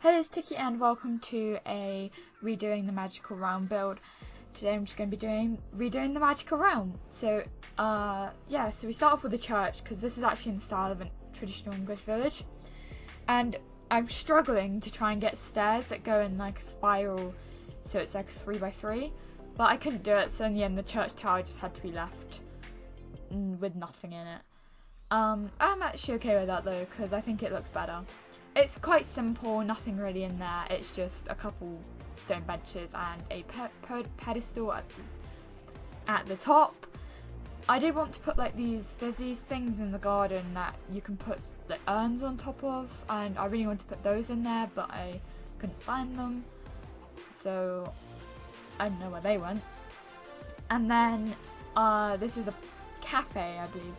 Hello, it's Tiki and welcome to a redoing the magical realm build. Today I'm just going to be redoing the magical realm. So we start off with the church because this is actually in the style of a traditional English village. And I'm struggling to try and get stairs that go in like a spiral, so it's like a 3x3. But I couldn't do it, so in the end the church tower just had to be left with nothing in it. I'm actually okay with that though because I think it looks better. It's quite simple, nothing really in there. It's just a couple stone benches and a pedestal at the top. I did want to put like there's these things in the garden that you can put like urns on top of, and I really wanted to put those in there, but I couldn't find them. So I don't know where they went. And then this is a cafe, I believe.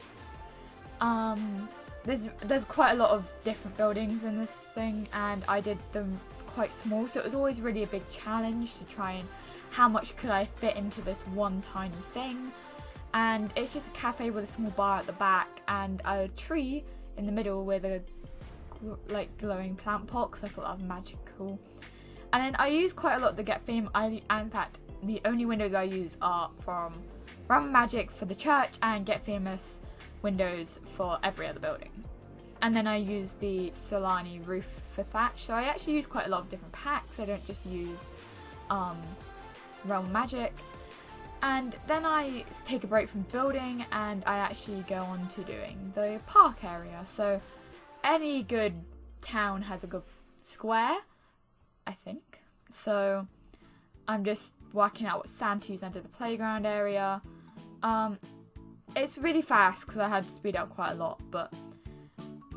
There's quite a lot of different buildings in this thing, and I did them quite small, so it was always really a big challenge to try and how much could I fit into this one tiny thing. And it's just a cafe with a small bar at the back and a tree in the middle with a glowing plant pot, because I thought that was magical. And then I use quite a lot to get fame. In fact, the only windows I use are from Realm Magic for the church and Get Famous windows for every other building. And then I use the Solani roof for thatch, so I actually use quite a lot of different packs. I don't just use Realm Magic. And then I take a break from building and I actually go on to doing the park area. So any good town has a good square, I think. So I'm just working out what sand to use under the playground area. It's really fast because I had to speed up quite a lot, but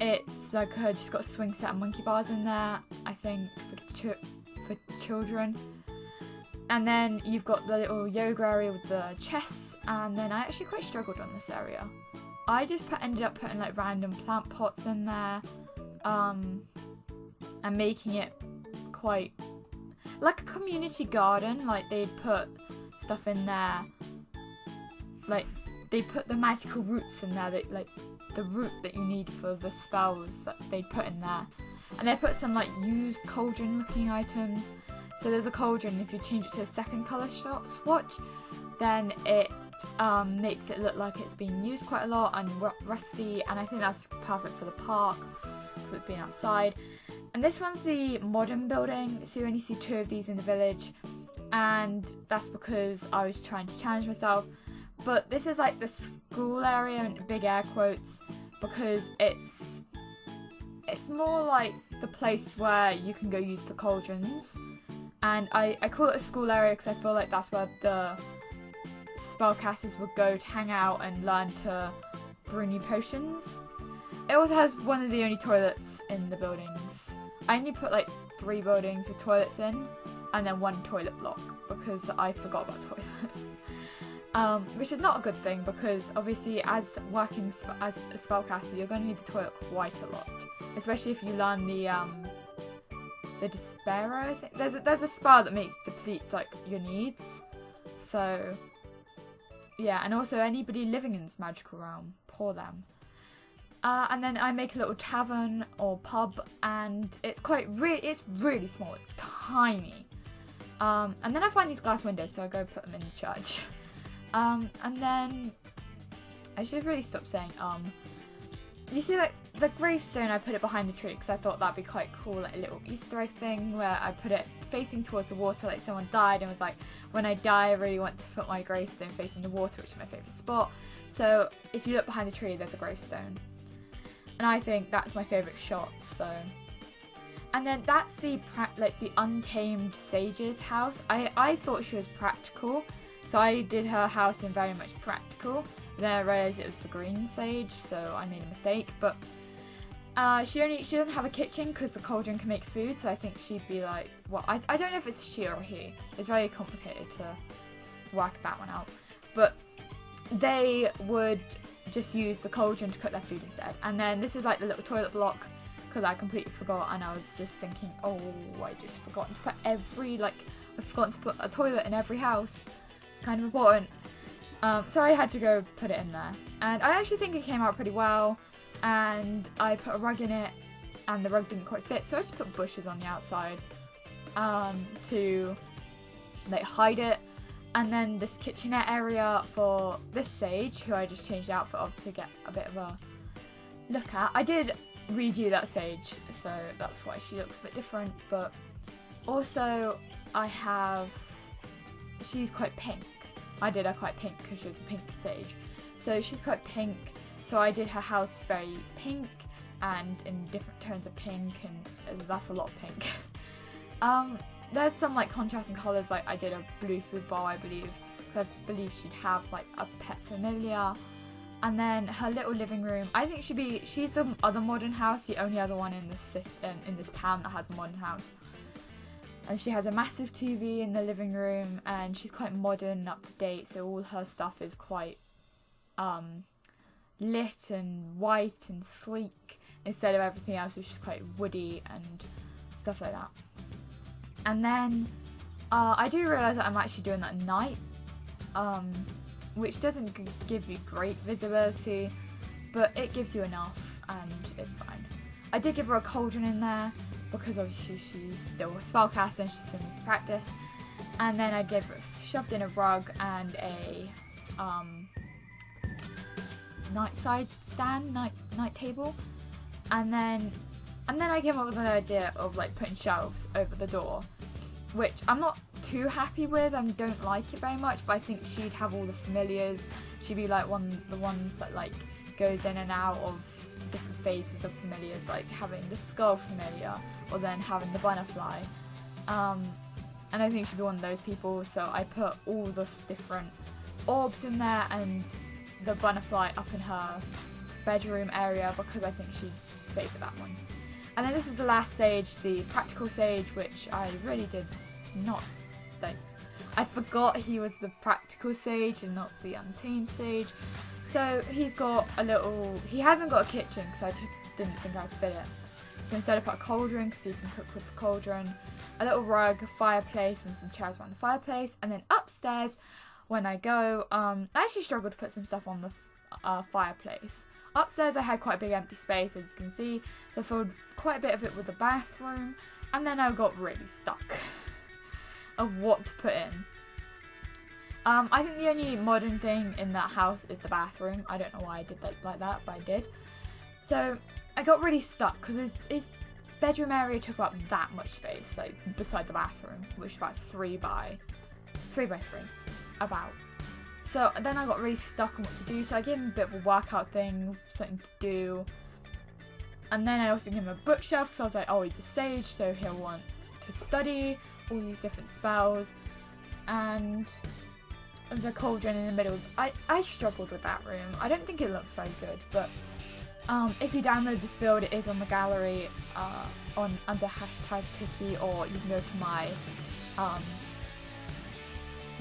it's like I just got a swing set and monkey bars in there, I think, for children. And then you've got the little yoga area with the chests, and then I actually quite struggled on this area. I just ended up putting like random plant pots in there, and making it quite like a community garden. Like they'd put stuff in there, like they put the magical roots in there, that like the root that you need for the spells that they put in there. And they put some like used cauldron looking items. So there's a cauldron, if you change it to a second colour swatch, then it makes it look like it's been used quite a lot and rusty, and I think that's perfect for the park because it's been outside. And this one's the modern building, so you only see 2 of these in the village, and that's because I was trying to challenge myself. But this is like the school area in big air quotes, because it's more like the place where you can go use the cauldrons. And I call it a school area because I feel like that's where the spellcasters would go to hang out and learn to brew new potions. It also has one of the only toilets in the buildings. I only put like 3 buildings with toilets in, and then 1 toilet block because I forgot about toilets. Which is not a good thing because obviously as working as a spellcaster, you're going to need the toilet quite a lot, especially if you learn the Despairer. I think there's a spell that depletes like your needs. So yeah, and also anybody living in this magical realm, pour them. And then I make a little tavern or pub, and it's really small. It's tiny. And then I find these glass windows, so I go put them in the church. And then I should really stop saying you see like the gravestone, I put it behind the tree because I thought that'd be quite cool, like a little Easter egg thing where I put it facing towards the water, like someone died and was like, when I die I really want to put my gravestone facing the water, which is my favourite spot. So if you look behind the tree there's a gravestone, and I think that's my favourite shot. So, and then that's the Untamed Sage's house. I thought she was practical, so I did her house in very much practical. Then I realised it was the green sage, so I made a mistake. But she doesn't have a kitchen because the cauldron can make food, so I think she'd be like, well, I don't know if it's she or he. It's very complicated to work that one out. But they would just use the cauldron to cook their food instead. And then this is like the little toilet block because I completely forgot, and I was just thinking, oh, I just forgotten to put I've forgotten to put a toilet in every house. It's kind of important. So I had to go put it in there, and I actually think it came out pretty well. And I put a rug in it, and the rug didn't quite fit, so I just put bushes on the outside to like hide it. And then this kitchenette area for this sage, who I just changed the outfit of to get a bit of a look at. I did redo that sage, so that's why she looks a bit different. But also she's quite pink. I did her quite pink because she's a pink sage. So she's quite pink, so I did her house very pink and in different tones of pink, and that's a lot of pink. There's some like contrasting colours, like I did a blue food bowl, I believe, because I believe she'd have like a pet familiar. And then her little living room, I think she's the other modern house, the only other one in this town that has a modern house. And she has a massive TV in the living room, and she's quite modern and up to date, so all her stuff is quite lit and white and sleek, instead of everything else which is quite woody and stuff like that. And then I do realise that I'm actually doing that at night, which doesn't give you great visibility, but it gives you enough and it's fine. I did give her a cauldron in there because obviously she's still a spellcaster and she still needs to practice. And then I shoved in a rug and a night table, and then I came up with an idea of like putting shelves over the door, which I'm not too happy with. I don't like it very much, but I think she'd have all the familiars. She'd be like the ones that like goes in and out of different phases of familiars, like having the skull familiar or then having the butterfly. And I think she'd be one of those people, so I put all those different orbs in there and the butterfly up in her bedroom area because I think she'd favour that one. And then this is the last sage, the practical sage, which I really did not like. I forgot he was the practical sage and not the untamed sage. So he hasn't got a kitchen because I didn't think I'd fit it. So instead I put a cauldron because you can cook with the cauldron, a little rug, a fireplace and some chairs around the fireplace. And then upstairs, when I go, I actually struggled to put some stuff on the fireplace. Upstairs I had quite a big empty space, as you can see, so I filled quite a bit of it with the bathroom, and then I got really stuck of what to put in. I think the only modern thing in that house is the bathroom. I don't know why I did that like that, but I did. So I got really stuck because his bedroom area took about that much space, like beside the bathroom, which is about 3 by 3 about. So then I got really stuck on what to do, so I gave him a bit of a workout thing, something to do. And then I also gave him a bookshelf, because I was like, oh, he's a sage, so he'll want to study all these different spells. And the cauldron in the middle. I struggled with that room. I don't think it looks very good, but if you download this build, it is on the gallery under #Tiki, or you can go to my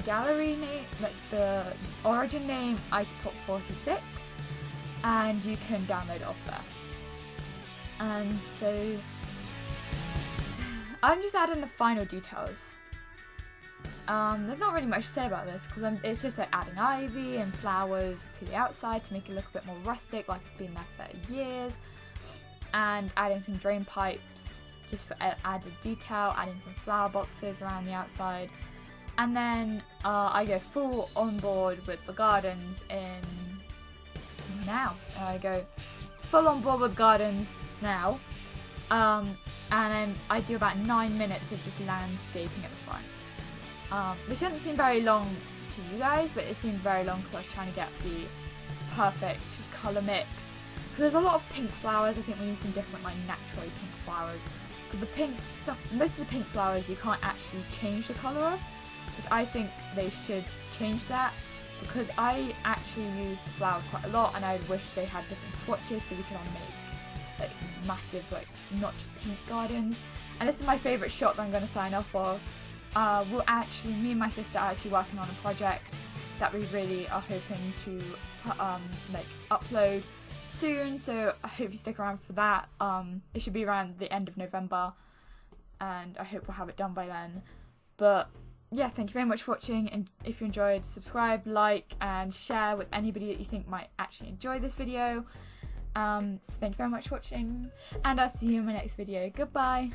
gallery name, like the origin name, icepop46, and you can download it off there. And so I'm just adding the final details. There's not really much to say about this because it's just like adding ivy and flowers to the outside to make it look a bit more rustic, like it's been there for years, and adding some drain pipes just for added detail, adding some flower boxes around the outside. And then I go full on board with the gardens now. I go full on board with gardens now. And then I do about 9 minutes of just landscaping at the front. This shouldn't seem very long to you guys, but it seemed very long because I was trying to get the perfect colour mix. Because there's a lot of pink flowers. I think we need some different, like, naturally pink flowers. Because most of the pink flowers you can't actually change the colour of, which I think they should change that, because I actually use flowers quite a lot and I wish they had different swatches so we can all make like massive, like not just pink gardens. And this is my favourite shot that I'm going to sign off of. Me and my sister are actually working on a project that we really are hoping to upload soon, so I hope you stick around for that. It should be around the end of November and I hope we'll have it done by then. But yeah, thank you very much for watching, and if you enjoyed, subscribe, like and share with anybody that you think might actually enjoy this video. So thank you very much for watching, and I'll see you in my next video. Goodbye.